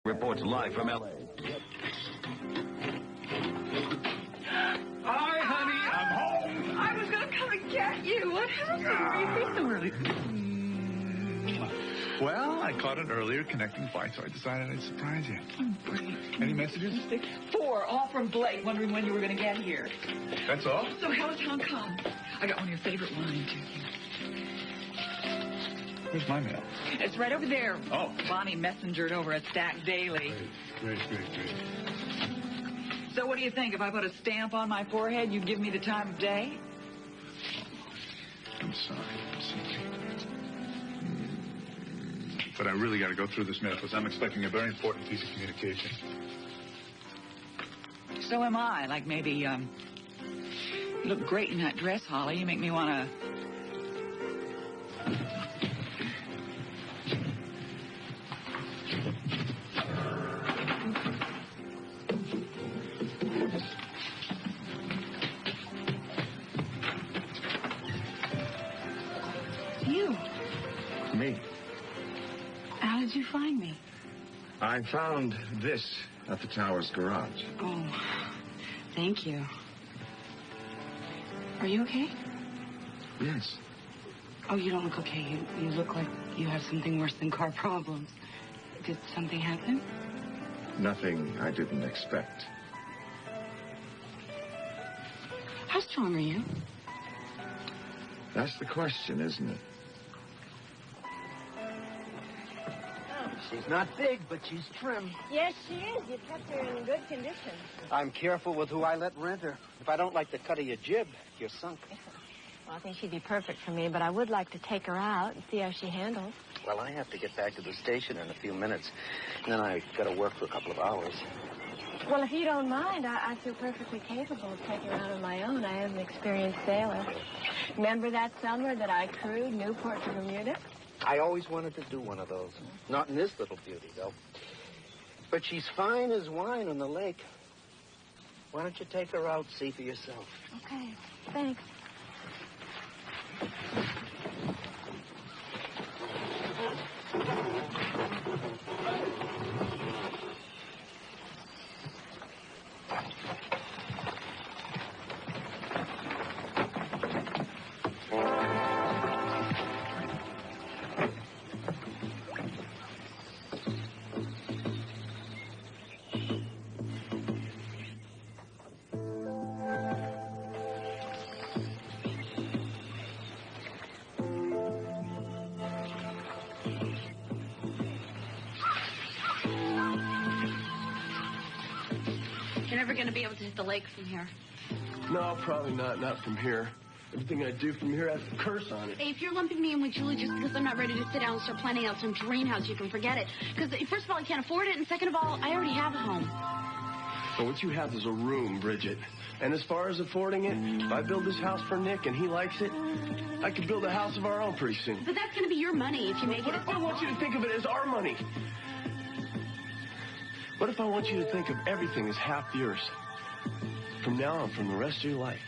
Reports live from L.A. Hi, honey, I'm home. I was going to come and get you. What happened? Were you so early? Well, I caught an earlier connecting flight, so I decided I'd surprise you. Any messages? 4, all from Blake, wondering when you were going to get here. That's all? So how was Hong Kong? I got one of your favorite wines. Where's my mail? It's right over there. Oh. Bonnie messengered over at Stack Daily. Great. So what do you think? If I put a stamp on my forehead, you'd give me the time of day? I'm sorry. But I really got to go through this mail because I'm expecting a very important piece of communication. So am I. Like maybe, you look great in that dress, Holly. You make me want to... You. Me. How did you find me? I found this at the tower's garage. Oh, thank you. Are you okay? Yes. Oh, you don't look okay. You look like you have something worse than car problems. Did something happen? Nothing I didn't expect. How strong are you? That's the question, isn't it? She's not big, but she's trim. Yes, she is. You kept her in good condition. I'm careful with who I let rent her. If I don't like the cut of your jib, you're sunk. Well, I think she'd be perfect for me, but I would like to take her out and see how she handles. Well, I have to get back to the station in a few minutes. And then I got to work for a couple of hours. Well, if you don't mind, I feel perfectly capable of taking her out on my own. I am an experienced sailor. Remember that summer that I crewed Newport to Bermuda? I always wanted to do one of those. Not in this little beauty, though. But she's fine as wine on the lake. Why don't you take her out, see for yourself? Okay, thanks. You're never going to be able to hit the lake from here. No, probably not. Not from here. Everything I do from here has a curse on it. Hey, if you're lumping me in with Julie just because I'm not ready to sit down and start planning out some dream house, you can forget it. Because, first of all, I can't afford it, and second of all, I already have a home. So what you have is a room, Bridget. And as far as affording it, if I build this house for Nick and he likes it, I could build a house of our own pretty soon. But that's going to be your money if you make it. What if I want you to think of it as our money? What if I want you to think of everything as half yours? From now on, from the rest of your life.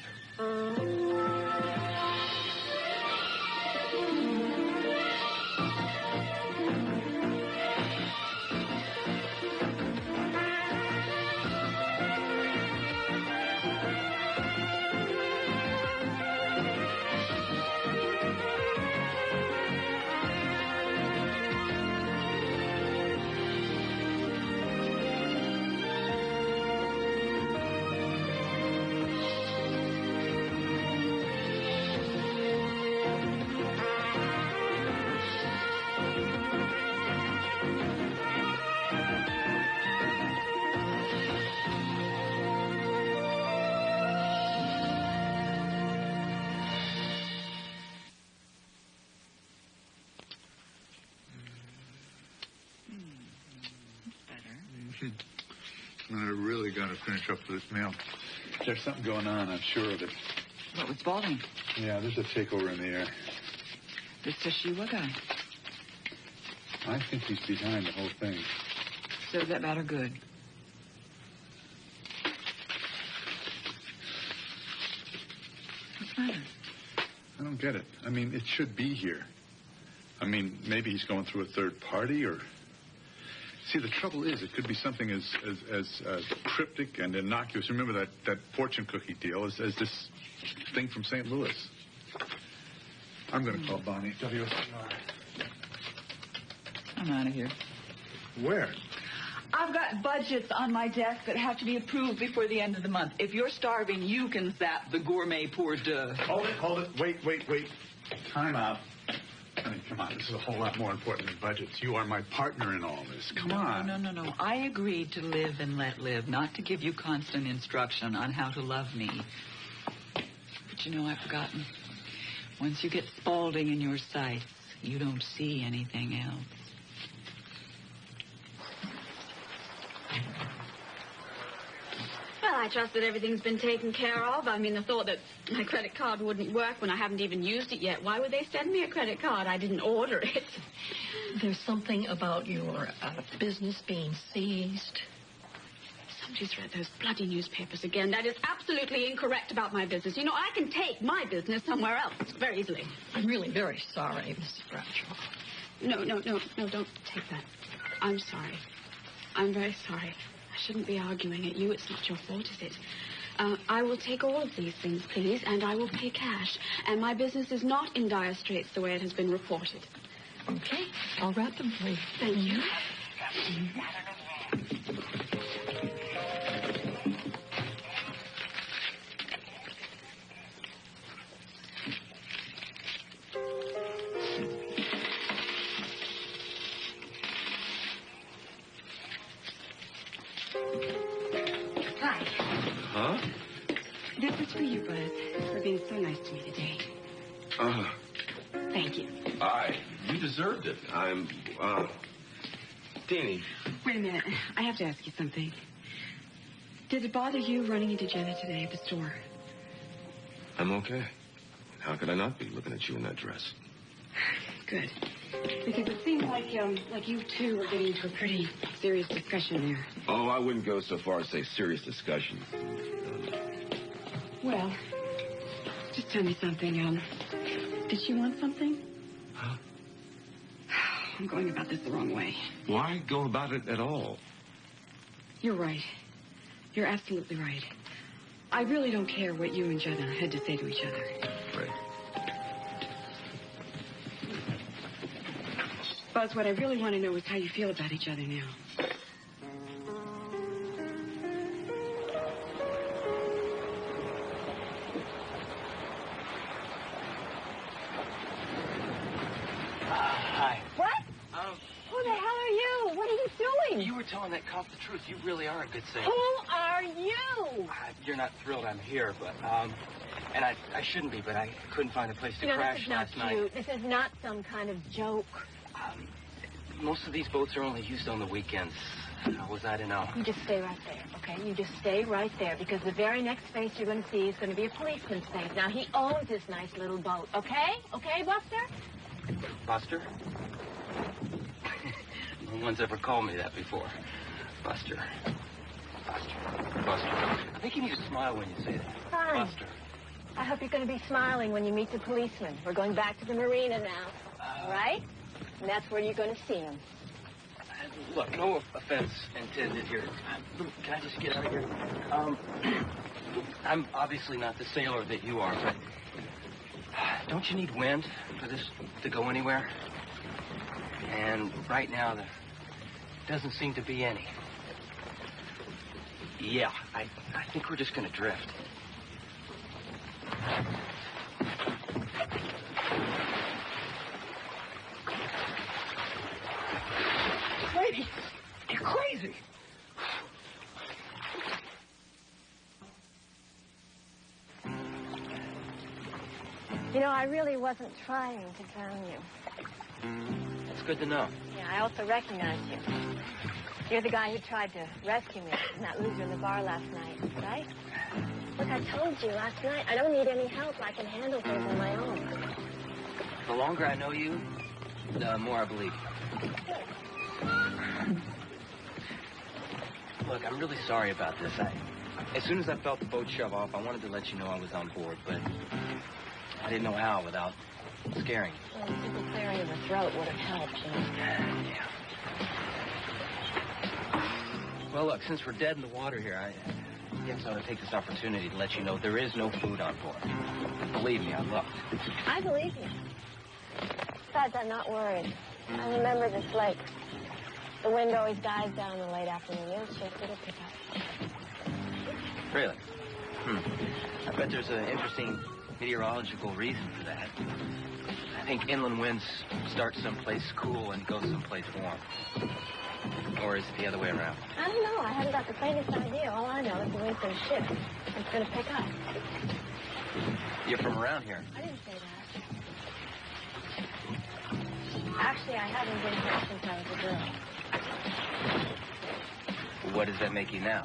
I really got to finish up this mail. There's something going on, I'm sure of it. What was Spaulding? Yeah, there's a takeover in the air. This Toshiba guy. I think he's behind the whole thing. So is that bad or good? What's the matter? I don't get it. I mean, it should be here. I mean, maybe he's going through a third party or See, the trouble is, it could be something as cryptic and innocuous. Remember that fortune cookie deal as this thing from St. Louis. I'm going to call Bonnie. WSNR. I'm out of here. Where? I've got budgets on my desk that have to be approved before the end of the month. If you're starving, you can zap the gourmet pour deux. Hold it. Wait. Time out. Honey, come on. This is a whole lot more important than budgets. You are my partner in all this. Come on. No. I agreed to live and let live, not to give you constant instruction on how to love me. But you know, I've forgotten. Once you get Spaulding in your sights, you don't see anything else. Well, I trust that everything's been taken care of. I mean, the thought that my credit card wouldn't work when I haven't even used it yet. Why would they send me a credit card? I didn't order it. There's something about your business being seized. Somebody's read those bloody newspapers again. That is absolutely incorrect about my business. You know, I can take my business somewhere else very easily. I'm really very sorry, Mrs. Bradshaw. No, don't take that. I'm sorry. I'm very sorry. I shouldn't be arguing at you. It's not your fault, is it? I will take all of these things, please, and I will pay cash. And my business is not in dire straits the way it has been reported. Okay, I'll wrap them for you. Thank you. Hi. Huh? This is for you, Buzz, for being so nice to me today. Thank you. You deserved it. Teeny. Wait a minute. I have to ask you something. Did it bother you running into Jenna today at the store? I'm okay. How could I not be looking at you in that dress? Good. Because it seems like you two are getting into a pretty serious discussion there. Oh, I wouldn't go so far as say serious discussion. Well, just tell me something. Did she want something? Huh? I'm going about this the wrong way. Why go about it at all? You're right. You're absolutely right. I really don't care what you and Jenna had to say to each other. Right. Buzz, what I really want to know is how you feel about each other now. Hi. What? Who the hell are you? What are you doing? You were telling that cop the truth. You really are a good sailor. Who are you? You're not thrilled I'm here, but, and I shouldn't be, but I couldn't find a place to You know, crash this is not last night. cute. This is not some kind of joke. Most of these boats are only used on the weekends. How was I to know? You just stay right there, okay? You just stay right there, because the very next face you're going to see is going to be a policeman's face. Now, he owns this nice little boat, okay? Okay, Buster? Buster? No one's ever called me that before. Buster. I think you need to smile when you say that. Fine. Buster. I hope you're going to be smiling when you meet the policeman. We're going back to the marina now, right? And that's where you're going to see him. Look, no offense intended here. Can I just get out of here? I'm obviously not the sailor that you are, but don't you need wind for this to go anywhere? And right now, there doesn't seem to be any. Yeah, I think we're just going to drift. Lady, you're crazy. You know, I really wasn't trying to drown you. That's good to know. Yeah, I also recognize you. You're the guy who tried to rescue me from that loser in the bar last night, right? Look, I told you last night, I don't need any help. I can handle things on my own. The longer I know you, the more I believe you. Look, I'm really sorry about this. As soon as I felt the boat shove off, I wanted to let you know I was on board, but I didn't know how without scaring you. Well, a simple clearing of the throat would have helped, you know. Yeah. Well, look, since we're dead in the water here, I guess I ought to take this opportunity to let you know there is no food on board. Believe me, I looked. I believe you. Besides, I'm not worried. I remember this lake. The wind always dies down in the late afternoon meal shift. It'll pick up. Really? I bet there's an interesting meteorological reason for that. I think inland winds start someplace cool and go someplace warm. Or is it the other way around? I don't know. I haven't got the faintest idea. All I know is the wind's going to shift. It's going to pick up. You're from around here. I didn't say that. Actually, I haven't been here since I was a girl. What does that make you now?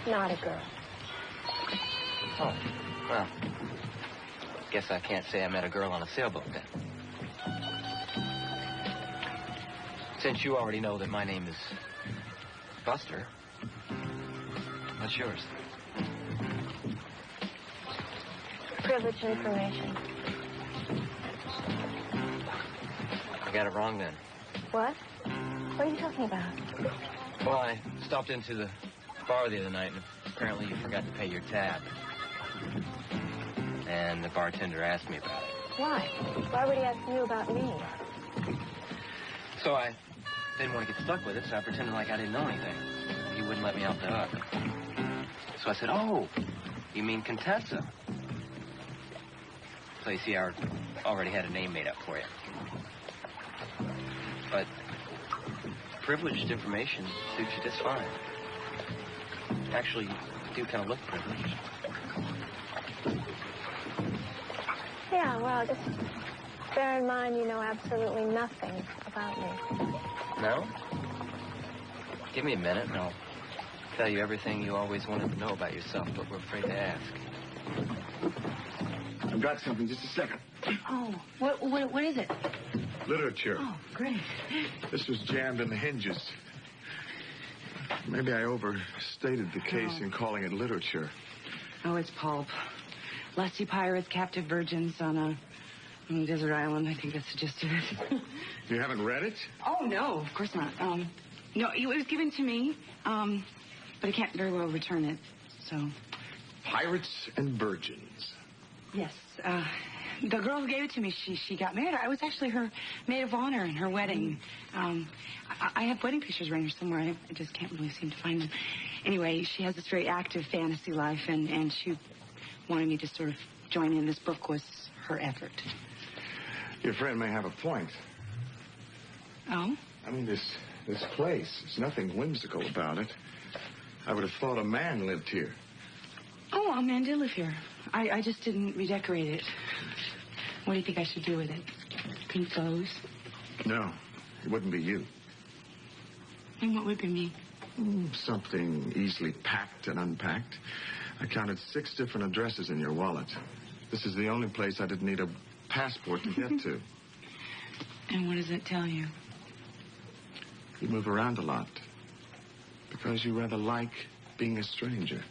Not a girl. Oh, well, guess I can't say I met a girl on a sailboat then. Since you already know that my name is Buster, what's yours? Privileged information. I got it wrong then. What? What are you talking about? Well, I stopped into the bar the other night, and apparently you forgot to pay your tab. And the bartender asked me about it. Why? Why would he ask you about me? So I didn't want to get stuck with it, so I pretended like I didn't know anything. He wouldn't let me off the hook. So I said, oh, you mean Contessa? So you see, I already had a name made up for you. But privileged information suits you just fine. Actually, you do kind of look privileged. Yeah, well, just bear in mind you know absolutely nothing about me. No? Give me a minute and I'll tell you everything you always wanted to know about yourself, but were afraid to ask. I've got something. Just a second. Oh, what is it? Literature. Oh, great. This was jammed in the hinges. Maybe I overstated the case in calling it literature. Oh, it's pulp. Lusty pirates, captive virgins on a desert island. I think that's the gist of it. You haven't read it? Oh, no, of course not. No, it was given to me, but I can't very well return it, so... Pirates and Virgins. Yes, the girl who gave it to me, she got married. I was actually her maid of honor in her wedding. I have wedding pictures around here somewhere. I just can't really seem to find them. Anyway, she has this very active fantasy life, and she wanted me to sort of join in. This book was her effort. Your friend may have a point. Oh? I mean, this place, there's nothing whimsical about it. I would have thought a man lived here. Oh, a man did live here. I just didn't redecorate it. What do you think I should do with it? Pink clothes? No, it wouldn't be you. And what would be me? Something easily packed and unpacked. I counted 6 different addresses in your wallet. This is the only place I didn't need a passport to get to. And what does it tell you? You move around a lot. Because you rather like being a stranger.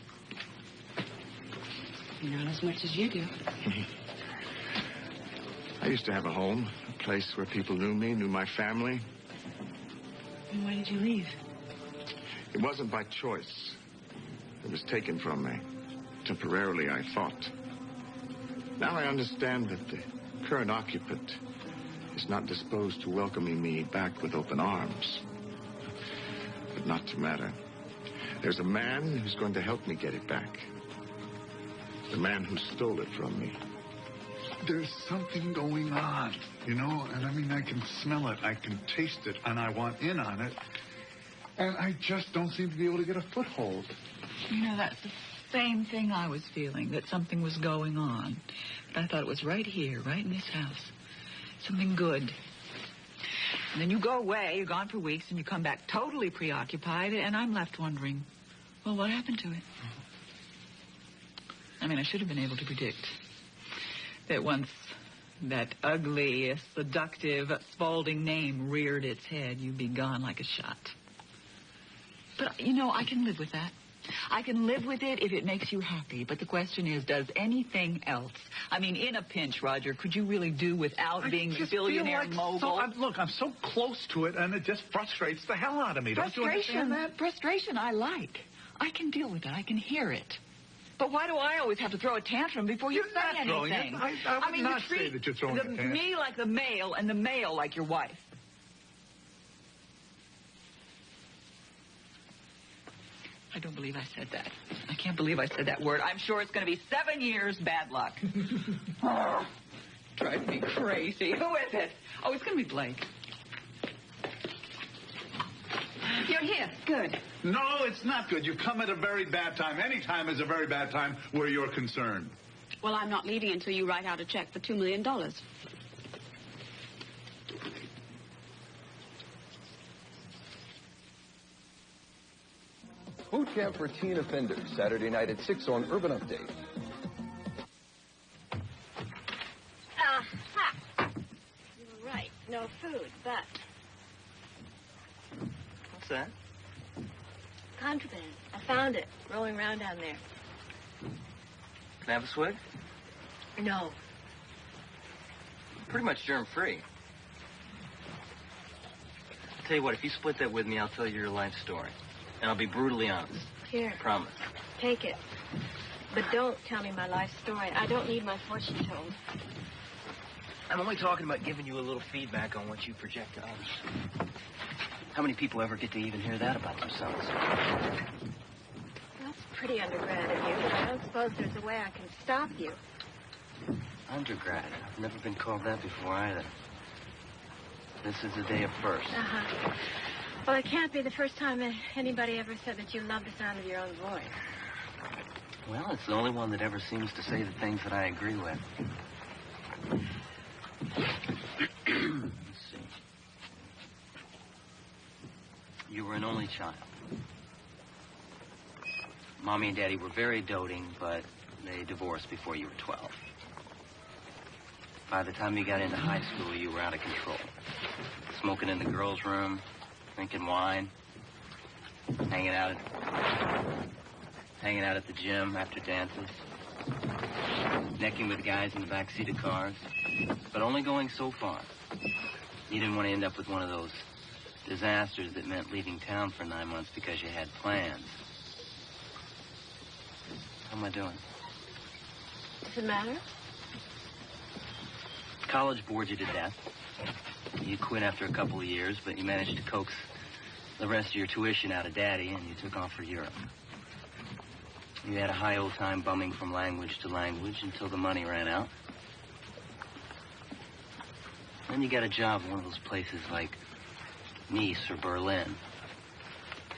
Not as much as you do. I used to have a home, a place where people knew me, knew my family. And why did you leave? It wasn't by choice. It was taken from me. Temporarily, I thought. Now I understand that the current occupant is not disposed to welcoming me back with open arms. But not to matter. There's a man who's going to help me get it back. The man who stole it from me. There's something going on, you know, and I mean, I can smell it, I can taste it, and I want in on it. And I just don't seem to be able to get a foothold. You know, that's the same thing I was feeling, that something was going on. But I thought it was right here, right in this house. Something good. And then you go away, you're gone for weeks, and you come back totally preoccupied, and I'm left wondering, well, what happened to it? I mean, I should have been able to predict that once that ugly, seductive Spaulding name reared its head, you'd be gone like a shot. But, you know, I can live with that. I can live with it if it makes you happy, but the question is, does anything else? I mean, in a pinch, Roger, could you really do without being a billionaire mogul? Look, I'm so close to it, and it just frustrates the hell out of me. Don't you understand that? Frustration I like. I can deal with it. I can hear it. But why do I always have to throw a tantrum before you say anything? Throwing it. I would not say that you're throwing a tantrum. Me like the male, and the male like your wife. I don't believe I said that. I can't believe I said that word. I'm sure it's going to be 7 years bad luck. Drive me crazy. Who is it? Oh, it's going to be Blake. You're here. Good. No, it's not good. You've come at a very bad time. Any time is a very bad time where you're concerned. Well, I'm not leaving until you write out a check for $2 million. Boot camp for teen offenders, Saturday night at 6 on Urban Update. Aha! You were right. No food, but What's that? contraband. I found it rolling around down there. Can I have a swig? No. Pretty much germ-free. I'll tell you what, if you split that with me, I'll tell you your life story. And I'll be brutally honest. Here, I promise. take it. But don't tell me my life story. I don't need my fortune told. I'm only talking about giving you a little feedback on what you project to others. How many people ever get to even hear that about themselves? That's pretty undergrad of you, but I don't suppose there's a way I can stop you. Undergrad. I've never been called that before either. This is a day of first. Uh-huh. Well, it can't be the first time anybody ever said that you love the sound of your own voice. Well, it's the only one that ever seems to say the things that I agree with. Let's see. You were an only child. Mommy and Daddy were very doting, but they divorced before you were 12. By the time you got into high school, you were out of control. Smoking in the girls' room, drinking wine, hanging out at the gym after dances, necking with guys in the back seat of cars, but only going so far. You didn't want to end up with one of those disasters that meant leaving town for 9 months because you had plans. How am I doing? Does it matter? College bored you to death. You quit after a couple of years, but you managed to coax the rest of your tuition out of Daddy, and you took off for Europe. You had a high old time bumming from language to language until the money ran out. Then you got a job in one of those places like Nice or Berlin,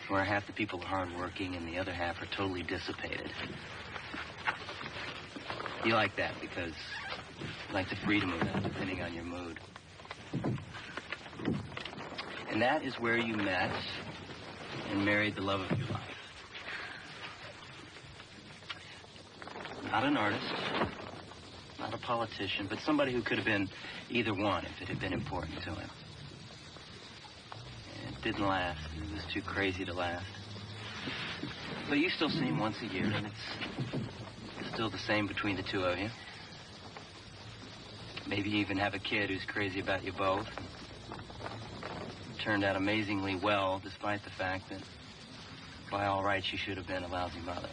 where half the people are hardworking and the other half are totally dissipated. You like that because you like the freedom of that, depending on your mood. And that is where you met and married the love of your life. Not an artist, not a politician, but somebody who could have been either one if it had been important to him. And it didn't last. It was too crazy to last. But you still see him once a year, and it's still the same between the two of you. Maybe you even have a kid who's crazy about you both. Turned out amazingly well, despite the fact that, by all rights, you should have been a lousy mother.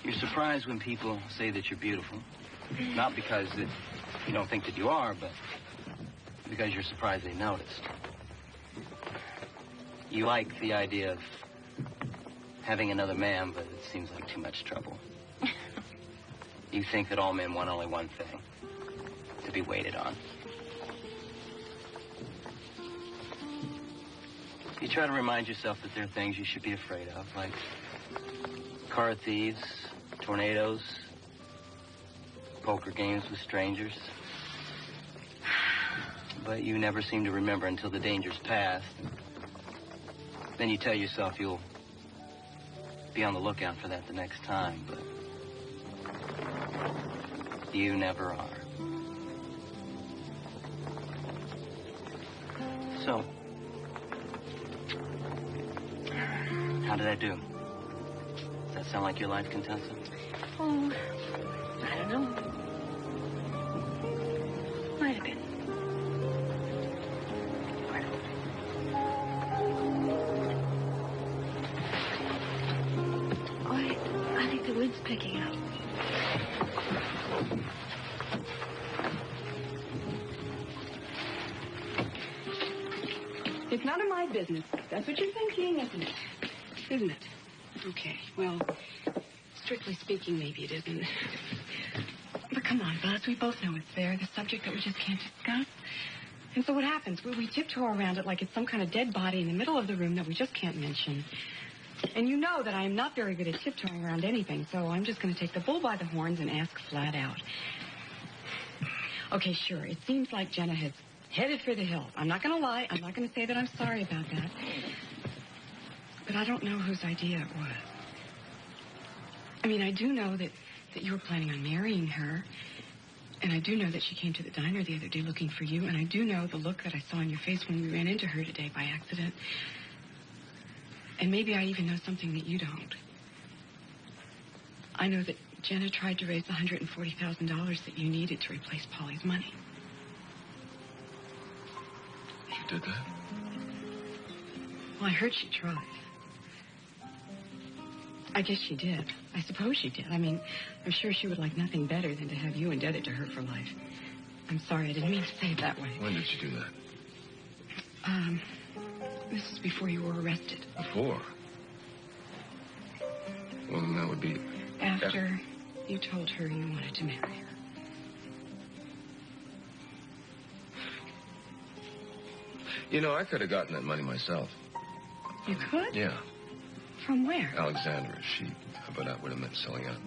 You're surprised when people say that you're beautiful. Not because that you don't think that you are, but because you're surprised they noticed. You like the idea of having another man, but it seems like too much trouble. You think that all men want only one thing, to be waited on. You try to remind yourself that there are things you should be afraid of, like car thieves, tornadoes, poker games with strangers. But you never seem to remember until the danger's passed. Then you tell yourself you'll be on the lookout for that the next time, but you never are. So, did I do? Does that sound like your life, Contessa? Oh, I don't know. Might have been. I think the wind's picking up. It's none of my business. That's what you're thinking, isn't it? Isn't it? Okay, well, strictly speaking, maybe it isn't. But come on, Buzz, we both know it's there, the subject that we just can't discuss. And so what happens? We tiptoe around it like it's some kind of dead body in the middle of the room that we just can't mention. And you know that I am not very good at tiptoeing around anything, so I'm just going to take the bull by the horns and ask flat out. Okay, sure, it seems like Jenna has headed for the hills. I'm not going to lie. I'm not going to say that I'm sorry about that. But I don't know whose idea it was. I mean, I do know that you were planning on marrying her. And I do know that she came to the diner the other day looking for you. And I do know the look that I saw on your face when we ran into her today by accident. And maybe I even know something that you don't. I know that Jenna tried to raise the $140,000 that you needed to replace Polly's money. She did that? Well, I heard she tried. I guess she did. I suppose she did. I mean, I'm sure she would like nothing better than to have you indebted to her for life. I'm sorry, I didn't mean to say it that way. When did she do that? This is before you were arrested. Before? Well, then that would be... After you told her you wanted to marry her. You know, I could have gotten that money myself. You could? Yeah. From where? Alexandra. But that would have meant selling out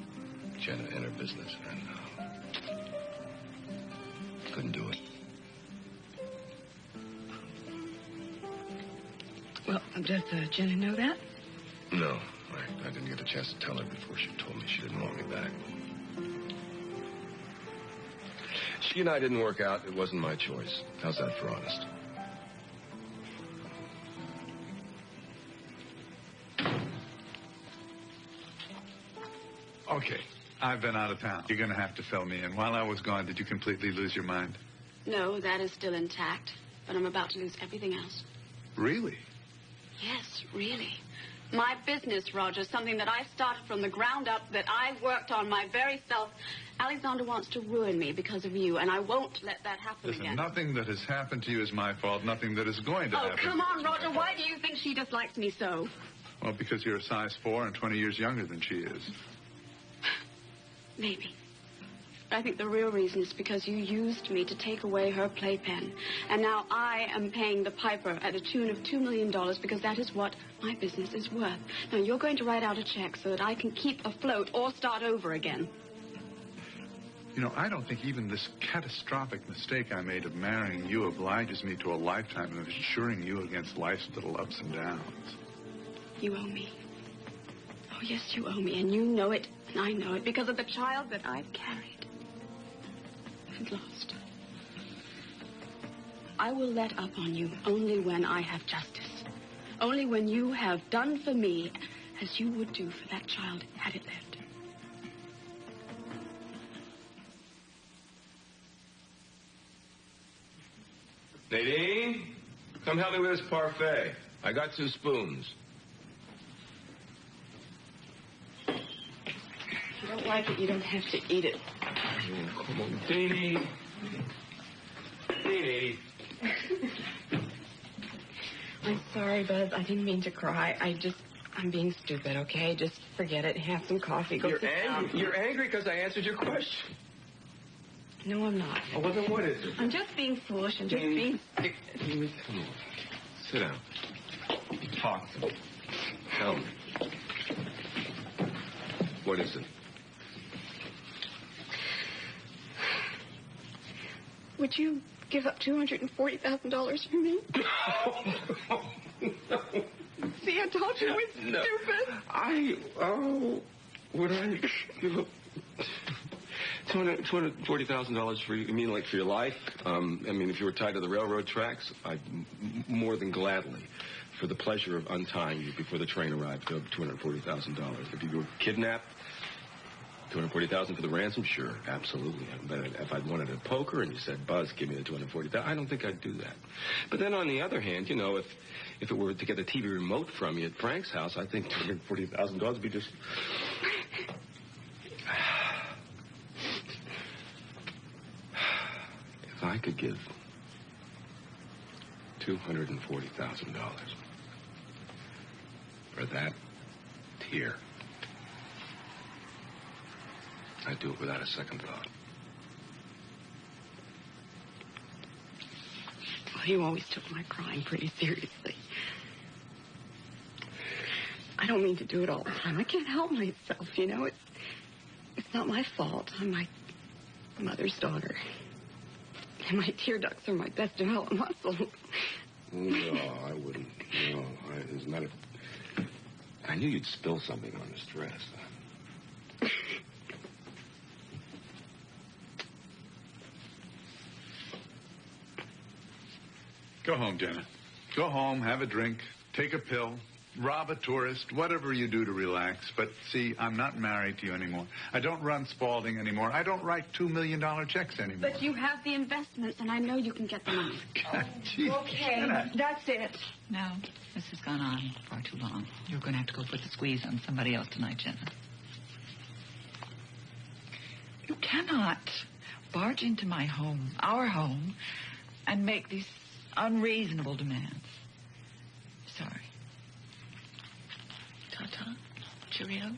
Jenna and her business. And couldn't do it. Well, does Jenna know that? No. I didn't get a chance to tell her before she told me she didn't want me back. She and I didn't work out. It wasn't my choice. How's that for honest? Okay, I've been out of town. You're going to have to fill me in. While I was gone, did you completely lose your mind? No, that is still intact. But I'm about to lose everything else. Really? Yes, really. My business, Roger, something that I started from the ground up, that I worked on my very self. Alexandra wants to ruin me because of you, and I won't let that happen Listen, again. nothing that has happened to you is my fault. Nothing that is going to happen. Oh, come on, Roger. Why do you think she dislikes me so? Well, because you're a size 4 and 20 years younger than she is. Maybe. But I think the real reason is because you used me to take away her playpen. And now I am paying the piper at a tune of $2 million because that is what my business is worth. Now, you're going to write out a check so that I can keep afloat or start over again. You know, I don't think even this catastrophic mistake I made of marrying you obliges me to a lifetime of insuring you against life's little ups and downs. You owe me. Oh, yes, you owe me, and you know it, and I know it, because of the child that I've carried and lost. I will let up on you only when I have justice. Only when you have done for me as you would do for that child had it lived. Nadine, come help me with this parfait. I got 2 spoons. If you don't like it, you don't have to eat it. Oh, come on, Nadine. Nadine. I'm sorry, Buzz. I didn't mean to cry. I'm being stupid, okay? Just forget it. Have some coffee. Go sit down. You're angry because I answered your question. No, I'm not. Oh, well, then what is it? I'm just being foolish. I'm just being... Amy, come on. Sit down. Talk to me. Tell me. What is it? Would you give up $240,000 for me? No. See, I told you it was stupid. Would I give up... $240,000 for you? You mean like for your life? I mean, if you were tied to the railroad tracks, I'd more than gladly, for the pleasure of untying you before the train arrived, go $240,000. If you were kidnapped, $240,000 for the ransom? Sure, absolutely. But if I'd wanted a poker and you said, Buzz, give me the $240,000, I don't think I'd do that. But then on the other hand, you know, if it were to get the TV remote from you at Frank's house, I think $240,000 would be just... If I could give $240,000 for that tear, I'd do it without a second thought. Well, you always took my crying pretty seriously. I don't mean to do it all the time. I can't help myself, you know. It's not my fault. I'm my mother's daughter. And my tear ducts are my best developed muscles. No, I wouldn't. No, as a matter of... I knew you'd spill something on this dress. Go home, Jenna. Go home, have a drink, take a pill, rob a tourist, whatever you do to relax. But, see, I'm not married to you anymore. I don't run Spaulding anymore. I don't write $2 million checks anymore. But you have the investments, and I know you can get the money. God, geez, Okay, Jenna. that's it. No, this has gone on far too long. You're going to have to go put the squeeze on somebody else tonight, Jenna. You cannot barge into my home, our home, and make these unreasonable demands. Sorry. Ta-ta. Cheerio.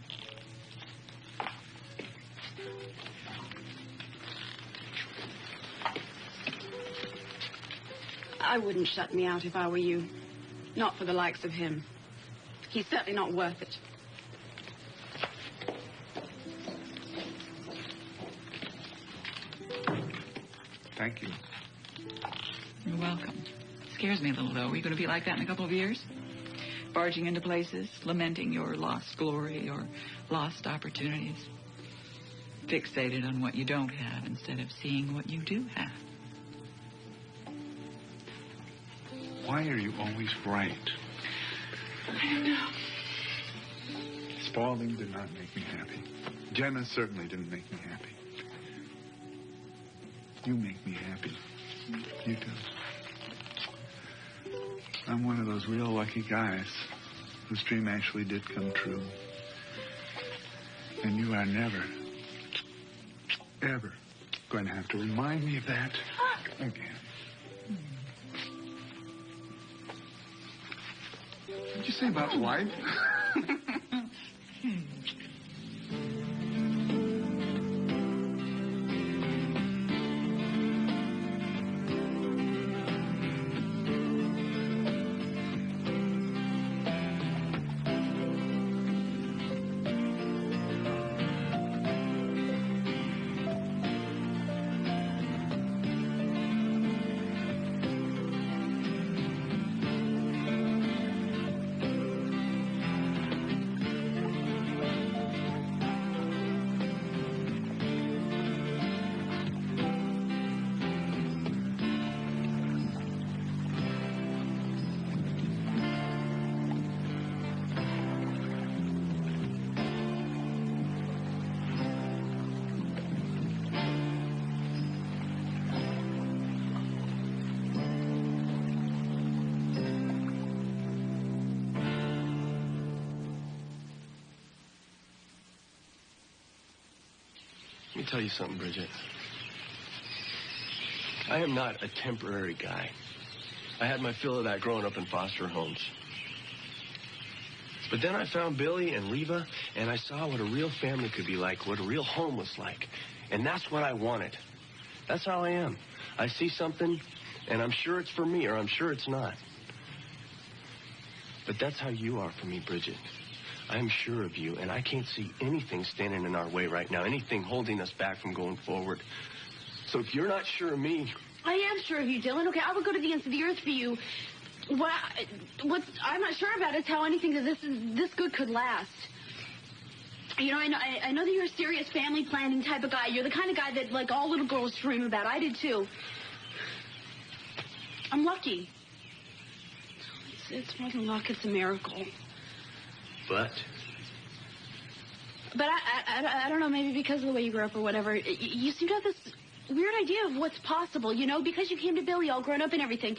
I wouldn't shut me out if I were you. Not for the likes of him. He's certainly not worth it. Thank you. You're welcome. Scares me a little, though. Are you going to be like that in a couple of years? Barging into places, lamenting your lost glory or lost opportunities. Fixated on what you don't have instead of seeing what you do have. Why are you always right? I don't know. Spaulding did not make me happy. Jenna certainly didn't make me happy. You make me happy. You do. I'm one of those real lucky guys whose dream actually did come true. And you are never, ever going to have to remind me of that again. What did you say about wife? Let me tell you something, Bridget. I am not a temporary guy. I had my fill of that growing up in foster homes. But then I found Billy and Reva, and I saw what a real family could be like, what a real home was like. And that's what I wanted. That's how I am. I see something, and I'm sure it's for me, or I'm sure it's not. But that's how you are for me, Bridget. I'm sure of you, and I can't see anything standing in our way right now, anything holding us back from going forward. So if you're not sure of me... I am sure of you, Dylan. Okay, I would go to the ends of the earth for you. What I'm not sure about is how anything this good could last. You know, I know that you're a serious family planning type of guy. You're the kind of guy that, like, all little girls dream about. I did, too. I'm lucky. It's more than luck. It's a miracle. But I don't know, maybe because of the way you grew up or whatever, you seem to have this weird idea of what's possible, you know, because you came to Billy all grown up and everything.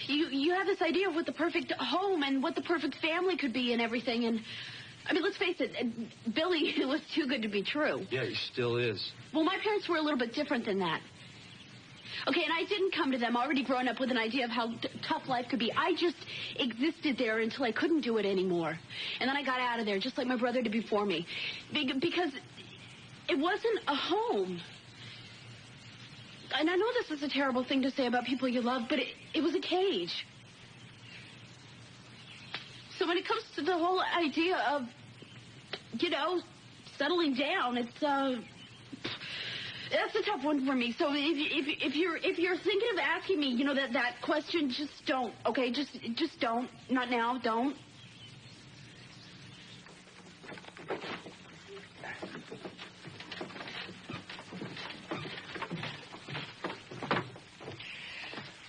You have this idea of what the perfect home and what the perfect family could be and everything, and, I mean, let's face it, Billy was too good to be true. yeah, he still is. Well, my parents were a little bit different than that. Okay, and I didn't come to them already grown up with an idea of how tough life could be. I just existed there until I couldn't do it anymore. And then I got out of there, just like my brother did before me. Because it wasn't a home. And I know this is a terrible thing to say about people you love, but it was a cage. So when it comes to the whole idea of, you know, settling down, that's a tough one for me. So if you're thinking of asking me, you know, that question, just don't. Okay, just don't. Not now. Don't.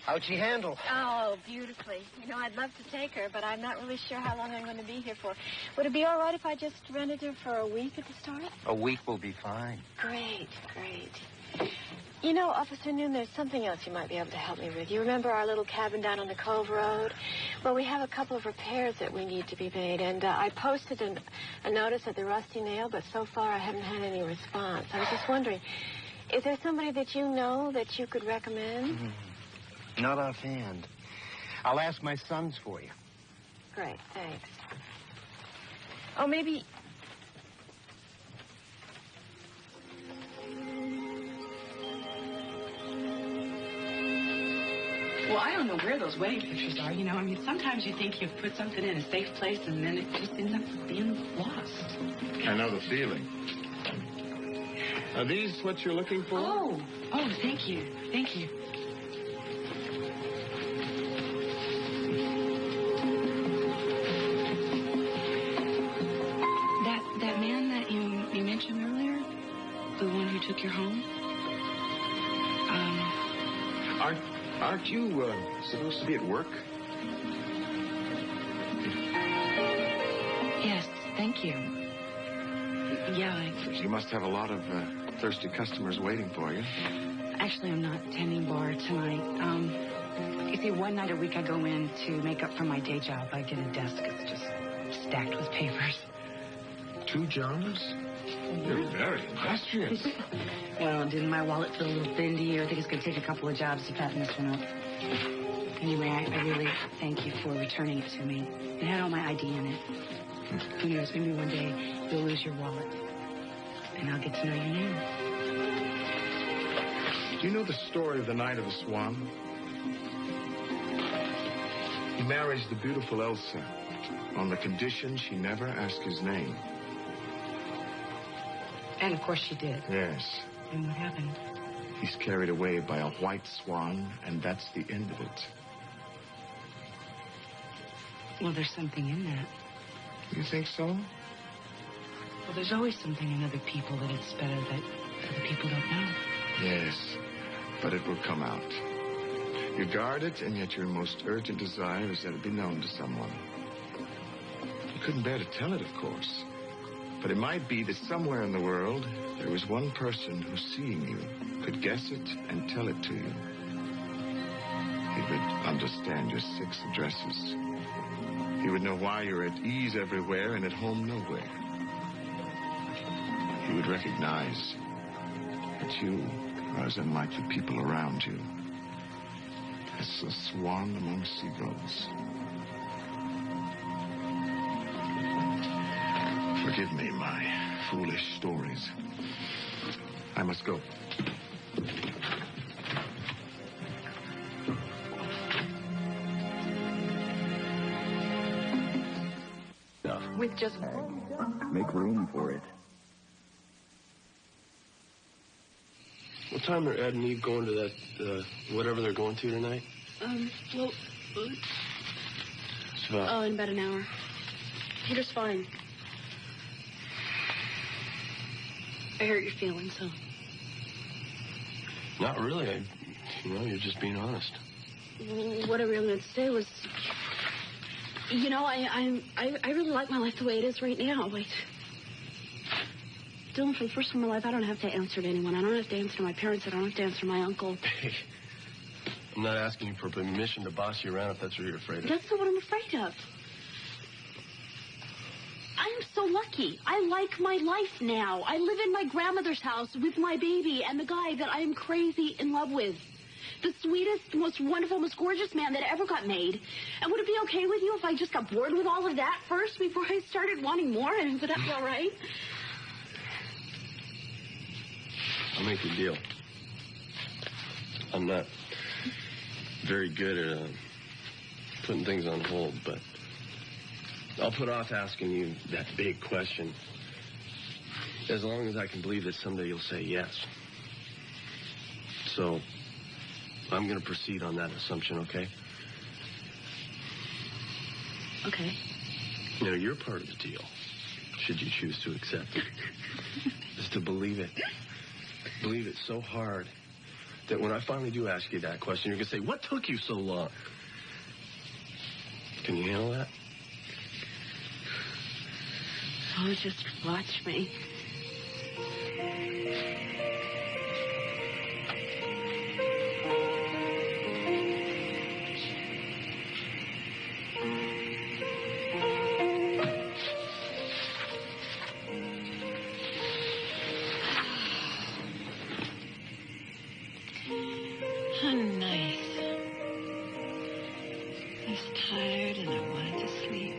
How'd she handle? Oh, beautifully. You know, I'd love to take her, but I'm not really sure how long I'm going to be here for. Would it be all right if I just rented her for a week at the start? A week will be fine. Great, great. You know, Officer Noon, there's something else you might be able to help me with. You remember our little cabin down on the Cove Road? Well, we have a couple of repairs that we need to be made, and I posted a notice at the Rusty Nail, but so far I haven't had any response. I was just wondering, is there somebody that you know that you could recommend? Not offhand. I'll ask my sons for you. Great, thanks. Oh, maybe... Well, I don't know where those wedding pictures are, you know. I mean, sometimes you think you've put something in a safe place, and then it just ends up being lost. I know the feeling. Are these what you're looking for? Oh, thank you. Thank you. That man that you mentioned earlier, the one who took you home, Aren't you supposed to be at work? Yes, thank you. Yeah, You must have a lot of thirsty customers waiting for you. actually, I'm not tending bar tonight. You see, one night a week I go in to make up for my day job. I get a desk that's just stacked with papers. 2 jobs? You're very industrious. Well, didn't my wallet feel a little thin to you? I think it's going to take a couple of jobs to fatten this one up. Anyway, I really thank you for returning it to me. It had all my ID in it. Who knows, maybe one day you'll lose your wallet. And I'll get to know your name. Do you know the story of the Knight of the Swan? He marries the beautiful Elsa on the condition she never asked his name. And, of course, she did. Yes. And what happened? He's carried away by a white swan, and that's the end of it. Well, there's something in that. You think so? Well, there's always something in other people that it's better that other people don't know. Yes, but it will come out. You guard it, and yet your most urgent desire is that it be known to someone. You couldn't bear to tell it, of course. But it might be that somewhere in the world, there is one person who, seeing you, could guess it and tell it to you. He would understand your 6 addresses. He would know why you're at ease everywhere and at home nowhere. He would recognize that you are as unlike the people around you as a swan among seagulls. Forgive me my foolish stories. I must go. With just... Make room for it. What time are Ed and Eve going to that, whatever they're going to tonight? Well... It's about... Oh, in about an hour. Peter's fine. I hurt your feelings, huh? Not really. You're just being honest. What I really meant to say was, I really like my life the way it is right now. Dylan, for the first time in my life, I don't have to answer to anyone. I don't have to answer to my parents. I don't have to answer to my uncle. Hey, I'm not asking you for permission to boss you around if that's what you're afraid of. That's not what I'm afraid of. I'm so lucky. I like my life now. I live in my grandmother's house with my baby and the guy that I am crazy in love with. The sweetest, most wonderful, most gorgeous man that ever got made. And would it be okay with you if I just got bored with all of that first before I started wanting more? And would that be all right? I'll make a deal. I'm not very good at putting things on hold, but I'll put off asking you that big question as long as I can believe that someday you'll say yes. So I'm going to proceed on that assumption, okay? Okay. Your part of the deal, should you choose to accept it, is to believe it. Believe it so hard that when I finally do ask you that question, you're going to say, what took you so long? Can you handle that? Oh, just watch me. How nice. I was tired and I wanted to sleep.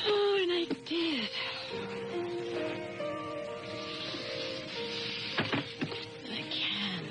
Oh, and I did. I can.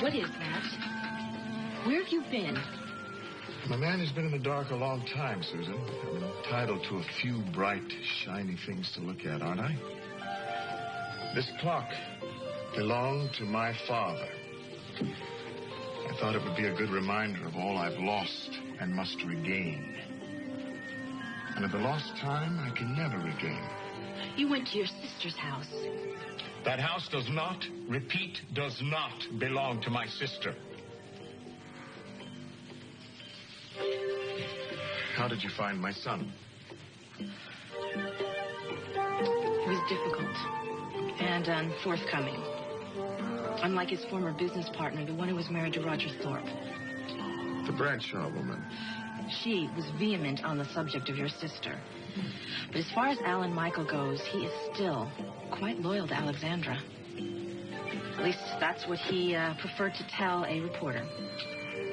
What is that? Where have you been? I'm a man who's been in the dark a long time, Susan. I'm entitled to a few bright, shiny things to look at, aren't I? This clock belonged to my father. I thought it would be a good reminder of all I've lost and must regain. And of the lost time I can never regain. You went to your sister's house. That house does not, repeat, does not belong to my sister. How did you find my son? He was difficult and unforthcoming. Unlike his former business partner, the one who was married to Roger Thorpe. The Bradshaw woman. She was vehement on the subject of your sister. But as far as Alan Michael goes, he is still quite loyal to Alexandra. At least that's what he preferred to tell a reporter.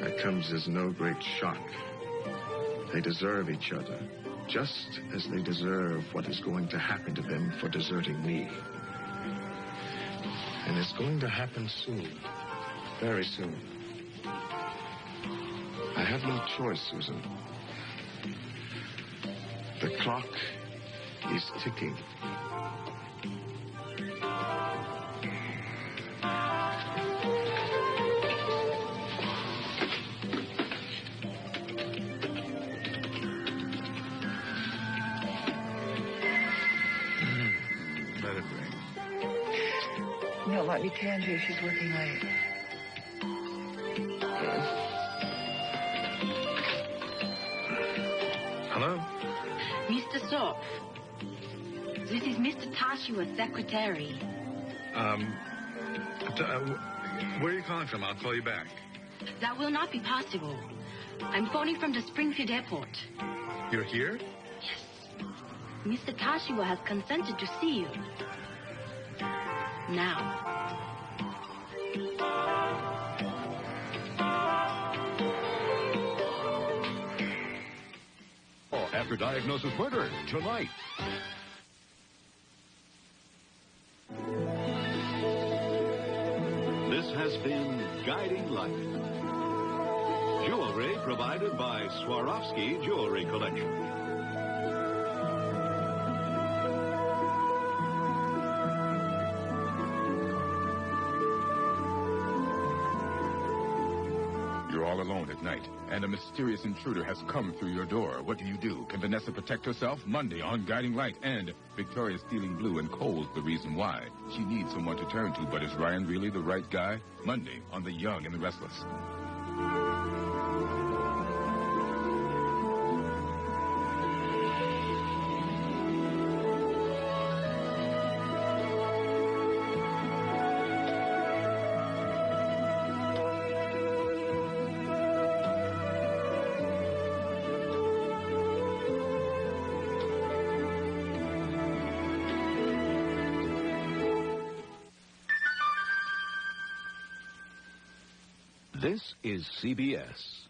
That comes as no great shock. They deserve each other, just as they deserve what is going to happen to them for deserting me. And it's going to happen soon. Very soon. I have no choice, Susan. The clock is ticking. Let it ring. No, it might be Tangi. She's working late. Hello? Mr. Thorpe, this is Mr. Tashiwa's secretary. Where are you calling from? I'll call you back. That will not be possible. I'm phoning from the Springfield airport. You're here? Mr. Tashiwa has consented to see you. Now. Doctor Diagnoses Murder tonight. This has been Guiding Light. Jewelry provided by Swarovski Jewelry Collection. You're all alone at night, and a mysterious intruder has come through your door. What do? Can Vanessa protect herself? Monday on Guiding Light. And Victoria's feeling blue, and Cole's the reason why. She needs someone to turn to, but is Ryan really the right guy? Monday on The Young and the Restless. This is CBS.